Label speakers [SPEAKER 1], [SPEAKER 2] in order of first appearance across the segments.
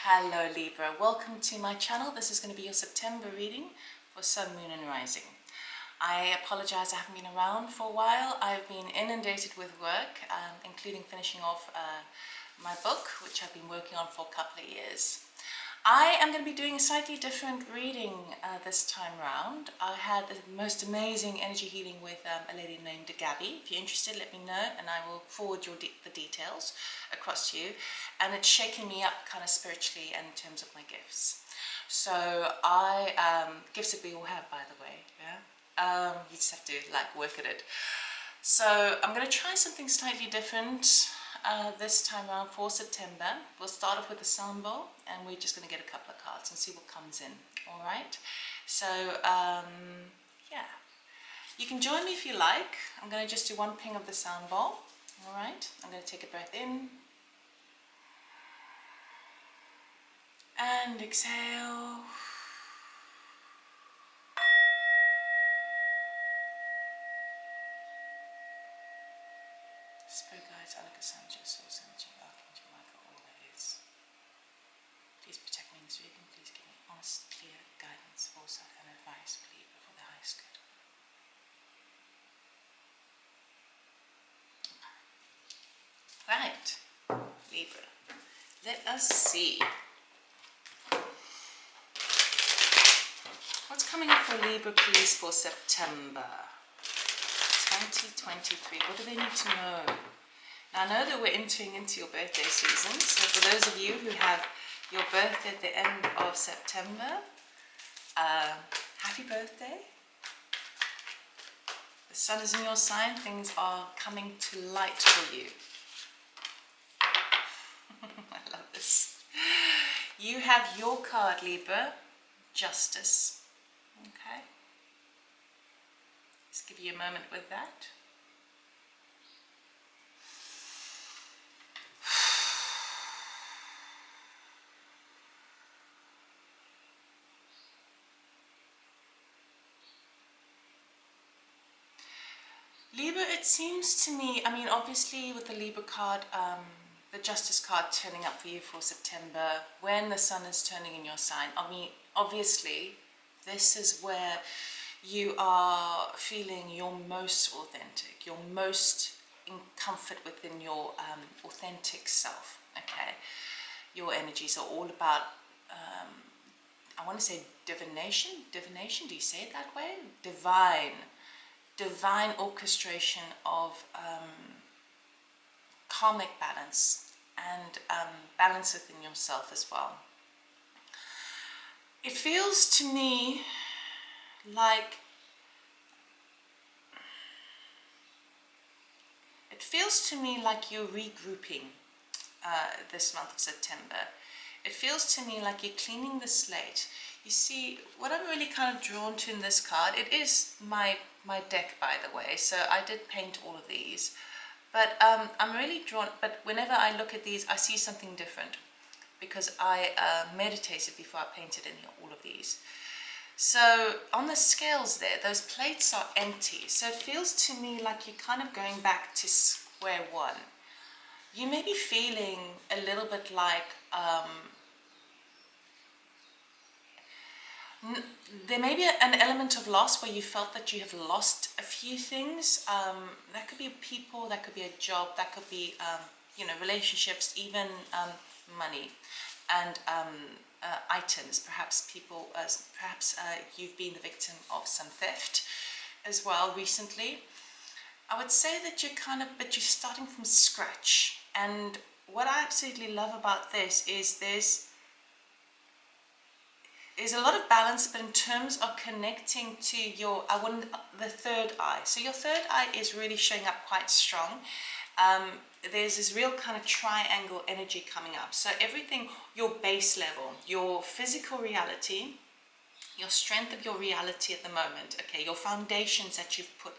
[SPEAKER 1] Hello Libra, welcome to my channel. This is going to be your September reading for Sun, Moon and Rising. I apologize I haven't been around for a while. I've been inundated with work, including finishing off my book, which I've been working on for a couple of years. I am going to be doing a slightly different reading this time round. I had the most amazing energy healing with a lady named Gabby. If you're interested, let me know and I will forward the details across to you. And it's shaken me up kind of spiritually and in terms of my gifts. So gifts that we all have, by the way, yeah? You just have to work at it. So I'm going to try something slightly different this time around for September. We'll start off with the sound bowl and we're just going to get a couple of cards and see what comes in. All right, so yeah, you can join me if you like. I'm going to just do one ping of the sound bowl. All right, I'm going to take a breath in and exhale. Spirit guides, Alaka Sanjay, Soul Sanjay, Archangel Michael, all that is. Please protect me in this reading. Please give me honest, clear guidance, foresight and advice, please, for the highest good. Right, Libra. Let us see. What's coming up for Libra, please, for September 2023? What do they need to know? Now, I know that we're entering into your birthday season, so for those of you who have your birthday at the end of September, happy birthday. The sun is in your sign, things are coming to light for you. I love this. You have your card, Libra, Justice. Okay. Let's give you a moment with that. Libra, it seems to me, I mean, obviously with the Libra card, the Justice card turning up for you for September, when the sun is turning in your sign, I mean, obviously, this is where you are feeling your most authentic, you're most in comfort within your authentic self, okay? Your energies are all about, I want to say divination, do you say it that way? Divine orchestration of karmic balance and balance within yourself as well. It feels to me like you're regrouping this month of September. It feels to me like you're cleaning the slate. You see, what I'm really kind of drawn to in this card, it is my deck, by the way, so I did paint all of these, but I'm really drawn, but whenever I look at these, I see something different, because I meditated before I painted all of these. So on the scales there, those plates are empty, so it feels to me like you're kind of going back to square one. You may be feeling a little bit like there may be an element of loss where you felt that you have lost a few things. That could be people, that could be a job, that could be relationships, even money and items. Perhaps people, perhaps you've been the victim of some theft as well recently. I would say that you're starting from scratch. And what I absolutely love about this is there's a lot of balance, but in terms of connecting to the third eye. So your third eye is really showing up quite strong. There's this real kind of triangle energy coming up. So everything, your base level, your physical reality, your strength of your reality at the moment, okay, your foundations that you've put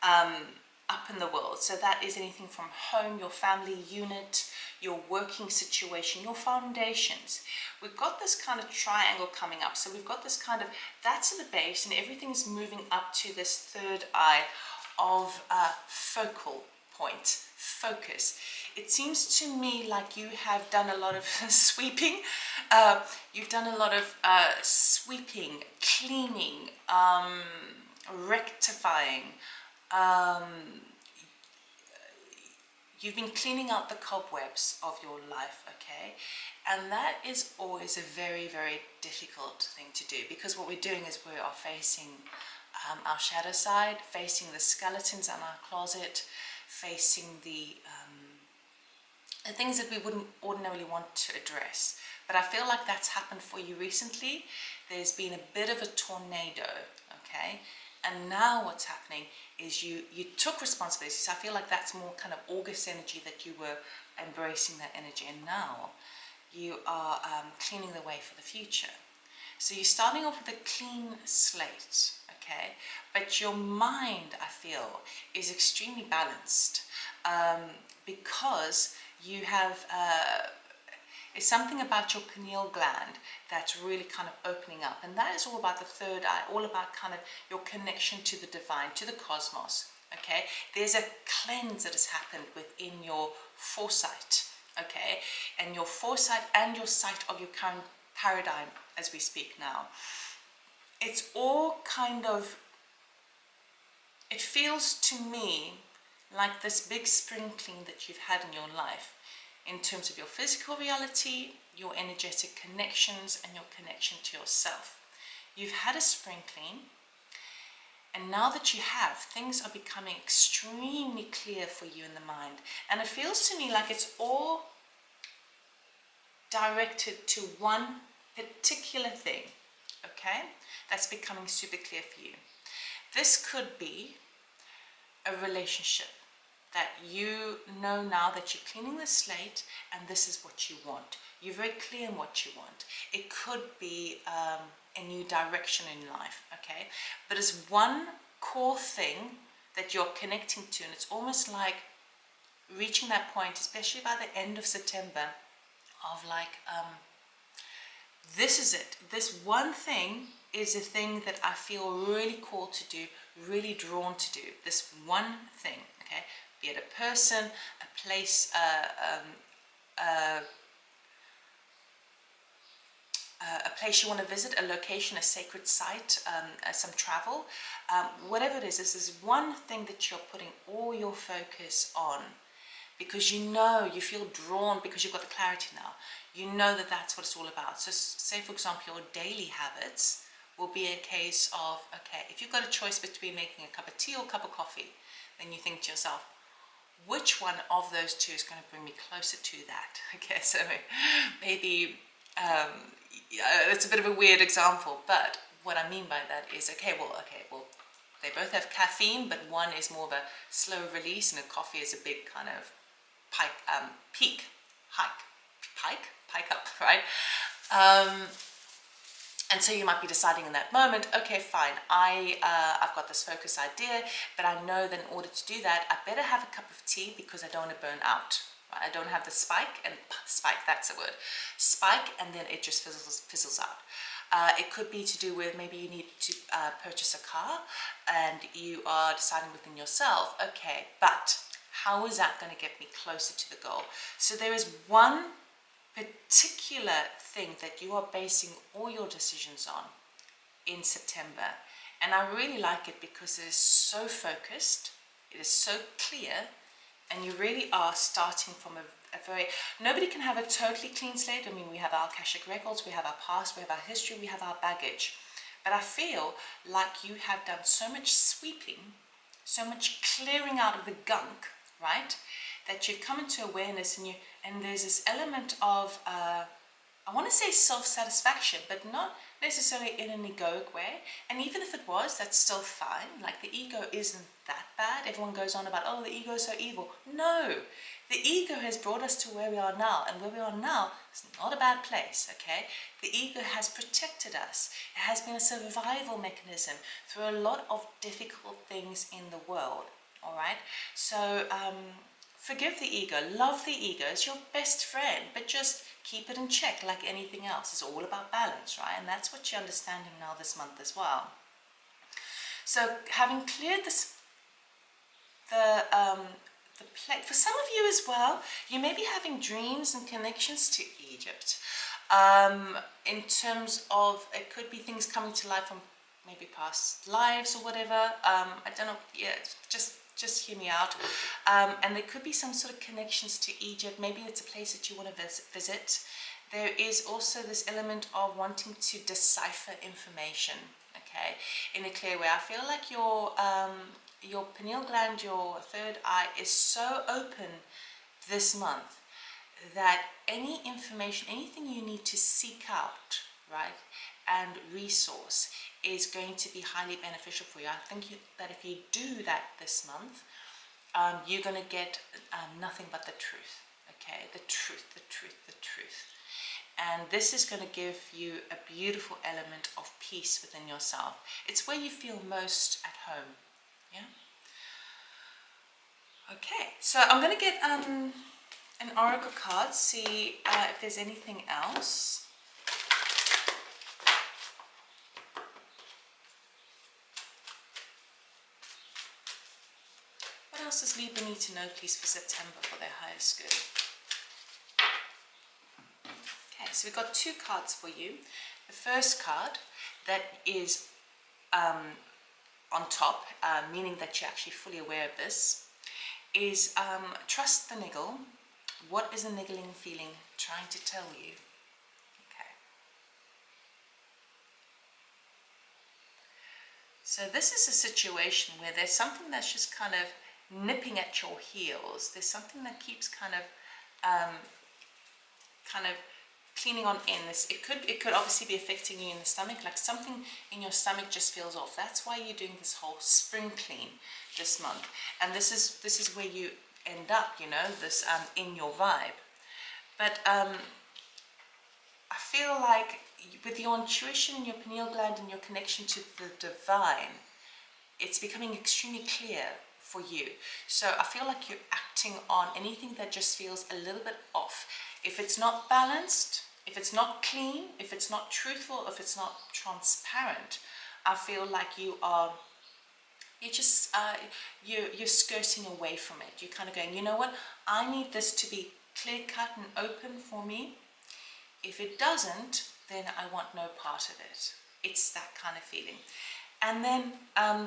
[SPEAKER 1] up in the world. So that is anything from home, your family unit, your working situation, your foundations. We've got this kind of triangle coming up. So we've got this kind of, that's the base, and everything is moving up to this third eye of focal point, focus. It seems to me like you have done a lot of sweeping You've done a lot of sweeping, cleaning, rectifying. You've been cleaning out the cobwebs of your life, okay? And that is always a very, very difficult thing to do, because what we're doing is we are facing our shadow side, facing the skeletons in our closet, facing the things that we wouldn't ordinarily want to address. But I feel like that's happened for you recently. There's been a bit of a tornado, okay? And now what's happening is you took responsibility. So I feel like that's more kind of August energy, that you were embracing that energy. And now you are cleaning the way for the future. So you're starting off with a clean slate, okay? But your mind, I feel, is extremely balanced because you have, it's something about your pineal gland that's really kind of opening up. And that is all about the third eye, all about kind of your connection to the divine, to the cosmos, okay? There's a cleanse that has happened within your foresight, okay? And your foresight and your sight of your current paradigm as we speak now. It's all kind of, it feels to me like this big spring clean that you've had in your life, in terms of your physical reality, your energetic connections, and your connection to yourself. You've had a spring clean, and now that you have, things are becoming extremely clear for you in the mind. And it feels to me like it's all directed to one particular thing, okay? That's becoming super clear for you. This could be a relationship that you know now that you're cleaning the slate, and this is what you want. You're very clear on what you want. It could be a new direction in life, okay? But it's one core thing that you're connecting to, and it's almost like reaching that point, especially by the end of September, of like, this is it. This one thing is a thing that I feel really called to do, really drawn to do. This one thing, okay? Be it a person, a place, a place you want to visit, a location, a sacred site, some travel, whatever it is. This is one thing that you're putting all your focus on, because you know, you feel drawn, because you've got the clarity now. You know that that's what it's all about. So say, for example, your daily habits will be a case of, okay, if you've got a choice between making a cup of tea or a cup of coffee, then you think to yourself, which one of those two is going to bring me closer to that? Okay, so maybe it's a bit of a weird example, but what I mean by that is, okay, well, they both have caffeine, but one is more of a slow release, and a coffee is a big kind of pike up, right? And so you might be deciding in that moment, okay, fine, I've got this focus idea, but I know that in order to do that, I better have a cup of tea, because I don't want to burn out. Right? I don't have the spike, that's a word, spike, and then it just fizzles out. It could be to do with, maybe you need to purchase a car, and you are deciding within yourself, okay, but how is that going to get me closer to the goal? So there is one particular thing that you are basing all your decisions on in September. And I really like it because it is so focused, it is so clear, and you really are starting from a very, nobody can have a totally clean slate. I mean, we have our Akashic records, we have our past, we have our history, we have our baggage. But I feel like you have done so much sweeping, so much clearing out of the gunk, right? That you've come into awareness, and there's this element of, I want to say self-satisfaction, but not necessarily in an egoic way. And even if it was, that's still fine. Like, the ego isn't that bad. Everyone goes on about, oh, the ego is so evil. No, the ego has brought us to where we are now, and where we are now is not a bad place, okay? The ego has protected us. It has been a survival mechanism through a lot of difficult things in the world, all right? So, forgive the ego, love the ego, it's your best friend, but just keep it in check like anything else. It's all about balance, right? And that's what you're understanding now this month as well. So having cleared this, the plate, for some of you as well, you may be having dreams and connections to Egypt. In terms of, it could be things coming to life from maybe past lives or whatever. I don't know. Yeah, just hear me out. And there could be some sort of connections to Egypt. Maybe it's a place that you want to visit. There is also this element of wanting to decipher information, okay, in a clear way. I feel like your pineal gland, your third eye, is so open this month that any information, anything you need to seek out, right, and resource is going to be highly beneficial for you. I think that if you do that this month, you're going to get nothing but the truth, okay? The truth, the truth, the truth. And this is going to give you a beautiful element of peace within yourself. It's where you feel most at home, yeah? Okay, so I'm going to get an oracle card, see if there's anything else. What else does Libra need to know, please, for September for their highest good? Okay, so we've got two cards for you. The first card that is on top, meaning that you're actually fully aware of this, is trust the niggle. What is the niggling feeling trying to tell you? Okay. So this is a situation where there's something that's just kind of nipping at your heels. There's something that keeps kind of cleaning on in this. It could obviously be affecting you in the stomach, like something in your stomach just feels off. That's why you're doing this whole spring clean this month, and this is where you end up, you know, this in your vibe. But I feel like with your intuition, your pineal gland, and your connection to the divine, it's becoming extremely clear for you. So I feel like you're acting on anything that just feels a little bit off. If it's not balanced, if it's not clean, if it's not truthful, if it's not transparent, I feel like you're skirting away from it. You're kind of going, you know what, I need this to be clear cut and open for me. If it doesn't, then I want no part of it. It's that kind of feeling. And then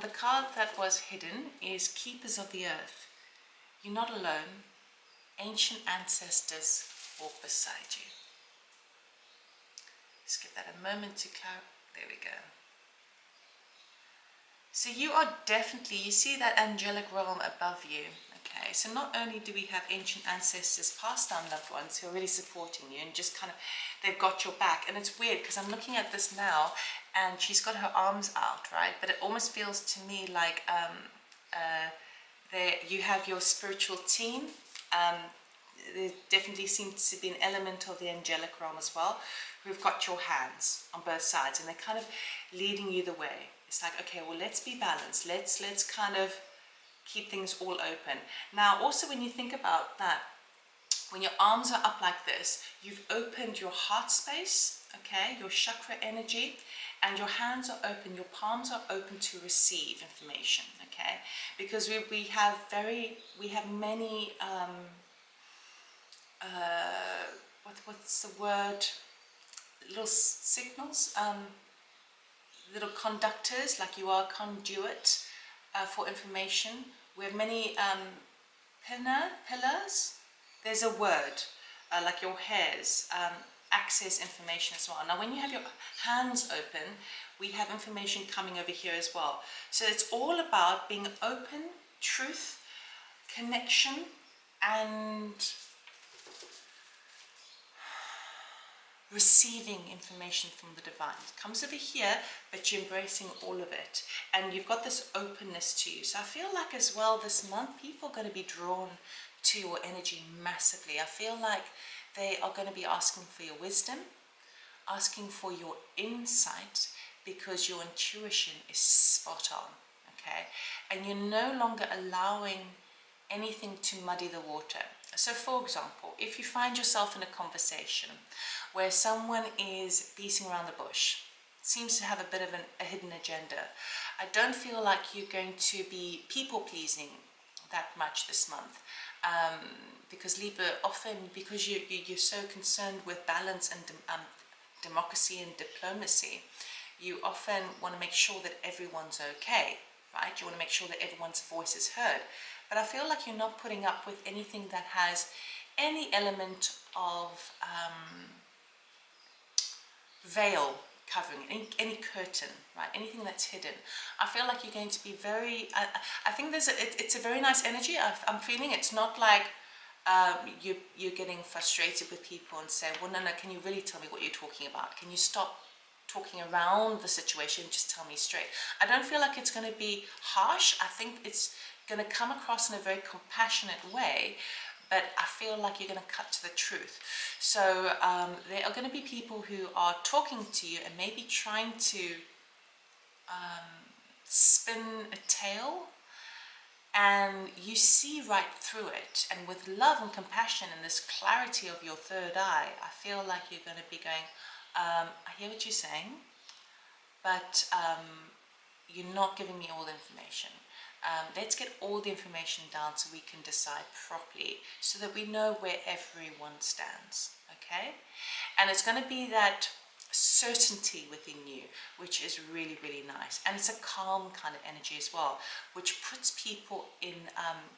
[SPEAKER 1] the card that was hidden is Keepers of the Earth. You're not alone. Ancient ancestors walk beside you. Just give that a moment to clarify. There we go. So you are definitely, you see that angelic realm above you. Okay, so not only do we have ancient ancestors, past down loved ones who are really supporting you and just kind of, they've got your back. And it's weird because I'm looking at this now and she's got her arms out, right? But it almost feels to me like there you have your spiritual team. There definitely seems to be an element of the angelic realm as well, who've got your hands on both sides and they're kind of leading you the way. It's like, okay, well, let's be balanced. Let's kind of keep things all open. Now, also when you think about that, when your arms are up like this, you've opened your heart space, okay, your chakra energy, and your hands are open, your palms are open to receive information, okay, because we have many what's the word, little signals, little conductors, like you are a conduit for information. We have many pillars. There's a word, like your hairs, access information as well. Now when you have your hands open, we have information coming over here as well. So it's all about being open, truth, connection, and receiving information from the divine. It comes over here, but you're embracing all of it. And you've got this openness to you. So I feel like as well this month, people are going to be drawn to your energy massively. I feel like they are going to be asking for your wisdom, asking for your insight, because your intuition is spot on, okay? And you're no longer allowing anything to muddy the water. So for example, if you find yourself in a conversation where someone is beating around the bush, seems to have a bit of a hidden agenda, I don't feel like you're going to be people pleasing that much this month. Because Libra often, because you're so concerned with balance and democracy and diplomacy, you often want to make sure that everyone's okay, right? You want to make sure that everyone's voice is heard. But I feel like you're not putting up with anything that has any element of veil covering, any curtain, right? Anything that's hidden. I feel like you're going to be very, I think it's a very nice energy. I'm feeling it's not like you're getting frustrated with people and say, well, no, can you really tell me what you're talking about? Can you stop talking around the situation and just tell me straight? I don't feel like it's going to be harsh. I think it's going to come across in a very compassionate way, but I feel like you're going to cut to the truth. So there are going to be people who are talking to you and maybe trying to spin a tale, and you see right through it. And with love and compassion and this clarity of your third eye, I feel like you're going to be going, I hear what you're saying, but you're not giving me all the information. Let's get all the information down so we can decide properly, so that we know where everyone stands, okay? And it's going to be that certainty within you, which is really, really nice. And it's a calm kind of energy as well, which puts people in,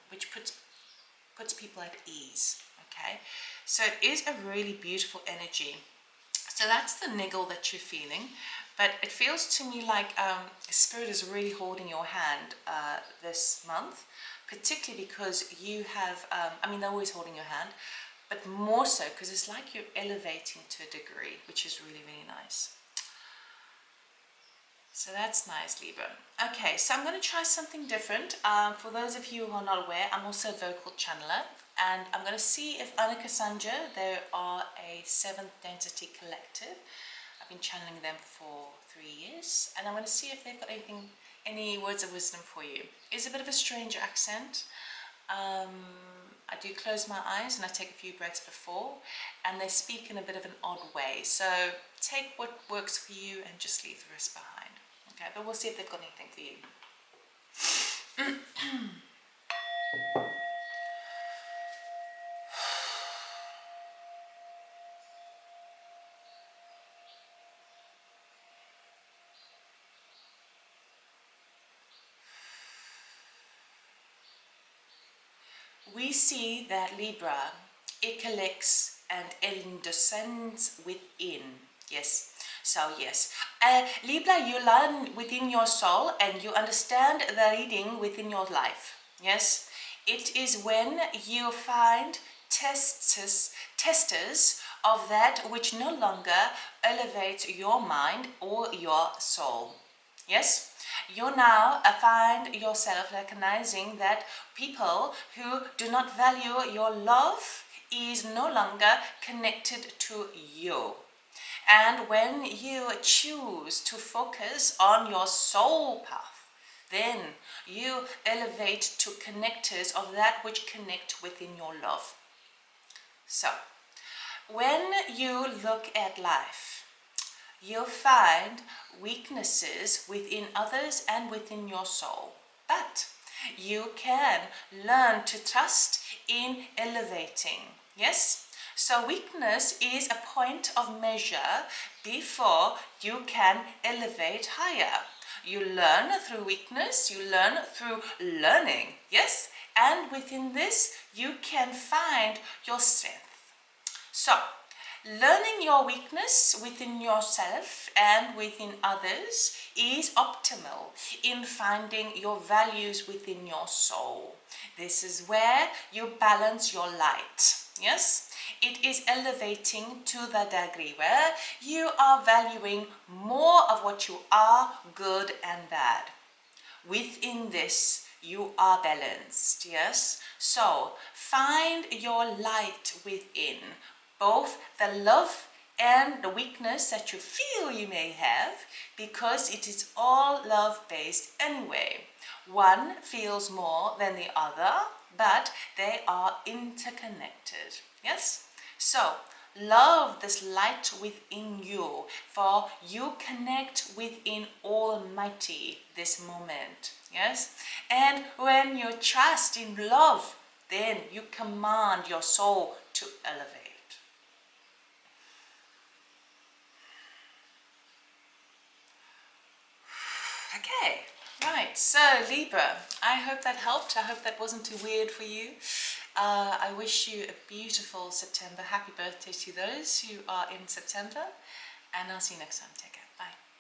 [SPEAKER 1] which puts people at ease, okay? So it is a really beautiful energy. So that's the niggle that you're feeling, but it feels to me like Spirit is really holding your hand this month, particularly because you have, I mean, they're always holding your hand, but more so because it's like you're elevating to a degree, which is really, really nice. So that's nice, Libra. Okay, so I'm going to try something different. For those of you who are not aware, I'm also a vocal channeler, and I'm going to see if Annika Sanja, they are a 7th density collective. I've been channeling them for 3 years, and I'm going to see if they've got any words of wisdom for you. It's a bit of a strange accent. I do close my eyes and I take a few breaths before, and they speak in a bit of an odd way. So take what works for you and just leave the rest behind. Okay, but we'll see if they've got anything for you. We see that Libra, it collects and it descends within. Yes. So yes, Libra, you learn within your soul and you understand the reading within your life. Yes. It is when you find testers of that which no longer elevates your mind or your soul. Yes. You now find yourself recognizing that people who do not value your love is no longer connected to you. And when you choose to focus on your soul path, then you elevate to connectors of that which connect within your love. So, when you look at life, you'll find weaknesses within others and within your soul. But you can learn to trust in elevating. Yes? So weakness is a point of measure before you can elevate higher. You learn through weakness, you learn through learning. Yes? And within this, you can find your strength. So, learning your weakness within yourself and within others is optimal in finding your values within your soul. This is where you balance your light. Yes? It is elevating to the degree where you are valuing more of what you are, good and bad. Within this, you are balanced. Yes? So, find your light within. Both the love and the weakness that you feel you may have, because it is all love-based anyway. One feels more than the other, but they are interconnected. Yes? So, love this light within you, for you connect within Almighty this moment. Yes? And when you trust in love, then you command your soul to elevate. Okay, right, so Libra, I hope that helped. I hope that wasn't too weird for you. I wish you a beautiful September. Happy birthday to those who are in September, and I'll see you next time. Take care. Bye.